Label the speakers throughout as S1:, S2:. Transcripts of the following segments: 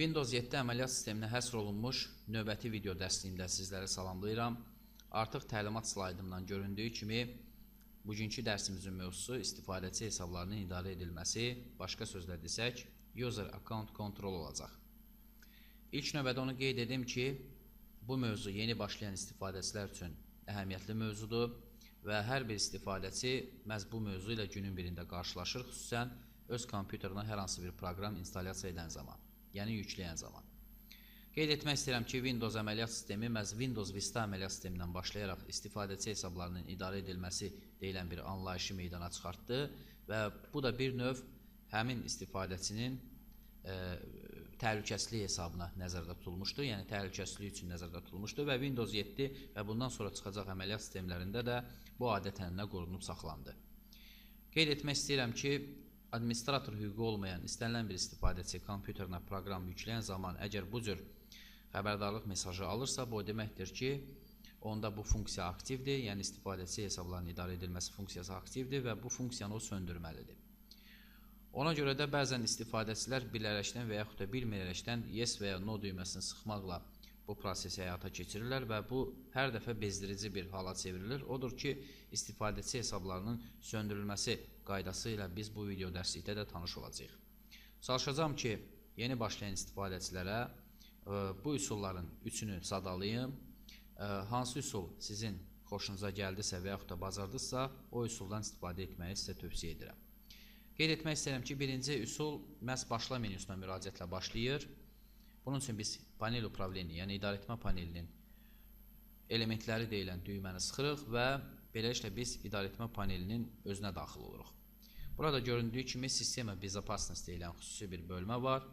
S1: Windows 7 əməliyyat sisteminə həsr olunmuş növbəti video dərsliğində sizləri salamlayıram. Artıq təlimat slaydımdan göründüyü kimi, bugünkü dərsimizin mövzusu istifadəçi hesablarının idarə edilməsi, başqa sözlə desək, User Account Control olacaq. İlk növbədə onu qeyd edim ki, bu mövzu yeni başlayan istifadəçilər üçün əhəmiyyətli mövzudur və hər bir istifadəçi məhz bu mövzu ilə günün birində qarşılaşır, xüsusən öz kompüterına hər hansı bir proqram instalyasiya edən zaman, yəni yükləyən zaman. Qeyd etmək istəyirəm ki, Windows əməliyyat sistemi məhz Windows Vista əməliyyat sistemindən başlayaraq istifadəçi hesablarının idarə edilməsi deyilən bir anlayışı meydana çıxartdı və bu da bir növ həmin istifadəçinin təhlükəsizlik hesabına nəzərdə tutulmuşdur, yəni təhlükəsizlik üçün nəzərdə tutulmuşdur və Windows 7 və bundan sonra çıxacaq əməliyyat sistemlərində də bu adət-ənənə qorunub saxlandı. Qeyd etmək istəyirəm ki, administrator hüququ olmayan istənilən bir istifadəçi kompüterinə proqram yükləyən zaman əgər bu cür xəbərdarlıq mesajı alırsa, bu deməkdir ki, onda bu funksiya aktivdir, yəni istifadəçi hesablarının idarə edilməsi funksiyası aktivdir və bu funksiyanı o söndürməlidir. Ona görə də bəzən istifadəçilər bilərəkdən və yaxud da bilməyərəkdən yes və ya no düyməsini sıxmaqla bu prosesi həyata keçirirlər və bu hər dəfə bezdirici bir hala çevrilir. Odur ki, istifadəçi hesablarının söndürülməsi qaydası ilə biz bu video dərslikdə də tanış olacağıq. Çalışacağım ki, yeni başlayan istifadəçilərə bu üsulların üçünü sadalayım. Hansı üsul sizin xoşunuza gəldisə və yaxud da bacardınızsa, o üsuldan istifadə etməyi sizə tövsiyə edirəm. Qeyd etmək istəyirəm ki, birinci üsul məhz başla menüsünə müraciətlə başlayır. Bunun üçün biz panel upravleniya, yəni idarəetmə panelinin elementləri deyilən düyməni sıxırıq və beləliklə biz idarəetmə panelinin özünə daxil oluruq. Burada göründüyü kimi sistema bezopasnost deyilən xüsusi bir bölmə var.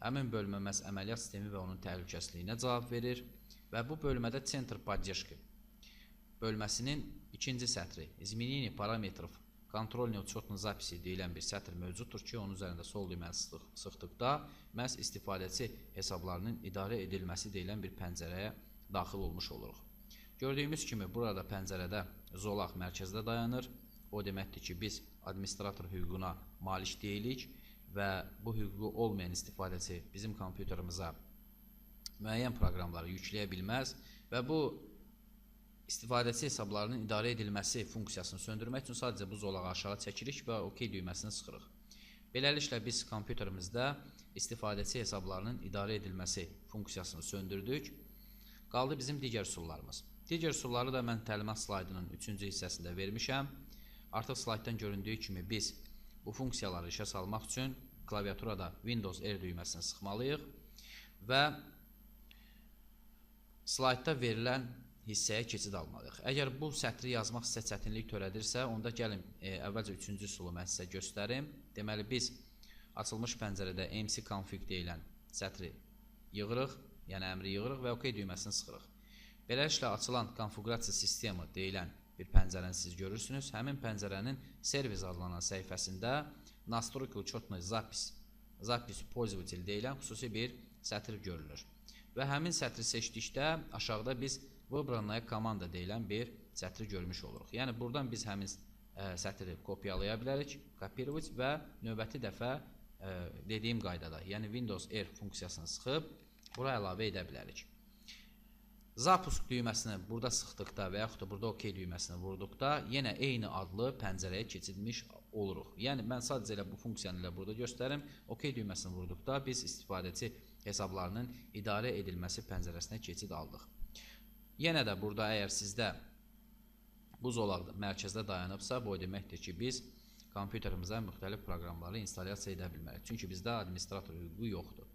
S1: Həmin bölmə məhz əməliyyat sistemi və onun təhlükəsizliyinə cavab verir və bu bölmədə Center Podдержки bölməsinin ikinci sətri İzmenение parametrov Kontrolni учетной записи deyilən bir sətr mövcuddur ki, onun üzərində sol düyməni sıxdıqda məhz istifadəçi hesablarının idarə edilməsi deyilən bir pəncərəyə daxil olmuş oluruq. Gördüyümüz kimi burada pəncərədə zolaq mərkəzdə dayanır. O deməkdir ki, biz administrator hüququna malik deyilik və bu hüququ olmayan istifadəçi bizim kompüterimizə müəyyən proqramları yükləyə bilməz və bu istifadəçi hesablarının idarə edilməsi funksiyasını söndürmək üçün sadəcə bu zolağı aşağı çəkirik və OK düyməsini sıxırıq. Beləliklə biz kompüterimizdə istifadəçi hesablarının idarə edilməsi funksiyasını söndürdük. Qaldı bizim digər üsullarımız. Digər üsulları da mən təlimat slaydının 3-cü hissəsində vermişəm. Artıq slayddan göründüyü kimi biz bu funksiyaları işə salmaq üçün klaviaturada Windows R düyməsini sıxmalıyıq və slaydda verilən hissəyə keçid almalıyıq. Əgər bu sətri yazmaq sizə çətinlik törədirsə, onda gəlin əvvəlcə 3-cü üsulu mən sizə göstərim. Deməli, biz açılmış pəncərədə mcconfig deyilən sətri yığırıq, yəni əmri yığırıq və OK düyməsini sıxırıq. Beləliklə, açılan konfigurasiya sistemi deyilən bir pəncərəni siz görürsünüz. Həmin pəncərənin servis adlanan səhifəsində Настройка учетной запись пользователь deyilən xüsusi bir sətr görülür. Və həmin sətri seçdikdə aşağıda biz Vыбранная komanda deyilən bir sətri görmüş oluruq. Yəni, buradan biz həmin sətri kopyalaya bilərik, kopировать və növbəti dəfə dediyim qaydada, yəni Windows R funksiyasını sıxıb bura əlavə edə bilərik. Zapusk düyməsini burada sıxdıqda və yaxud da burada OK düyməsini vurduqda yenə eyni adlı pəncərəyə keçilmiş oluruq. Yəni, mən sadəcə elə bu funksiyanı ilə burada göstərim. OK düyməsini vurduqda biz istifadəçi hesablarının idarə edilməsi pəncərəsinə keçid aldıq. Yenə də burada əgər sizdə bu zolaq mərkəzdə dayanıbsa, bu deməkdir ki, biz kompüterimizə müxtəlif proqramları instalyasiya edə bilməliyik. Çünki bizdə administrator hüququ yoxdur.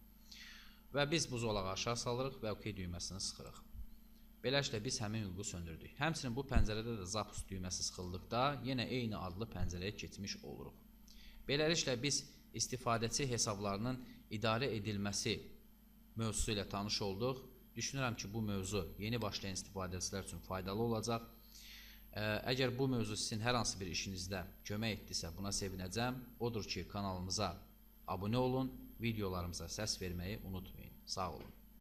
S1: Və biz bu zolağı aşağı salırıq və OK düyməsini sıxırıq. Beləliklə, biz həmin hüququ söndürdük. Həmçinin bu pəncərədə də Zapus düyməsi sıxıldıqda yenə eyni adlı pəncərəyə keçmiş oluruq. Beləliklə, biz istifadəçi hesablarının idarə edilməsi mövzusu ilə tanış olduq. Düşünürəm ki, bu mövzu yeni başlayan istifadəçilər üçün faydalı olacaq. Əgər bu mövzu sizin hər hansı bir işinizdə kömək etdisə, buna sevinəcəm. Odur ki, kanalımıza abunə olun, videolarımıza səs verməyi unutmayın. Sağ olun.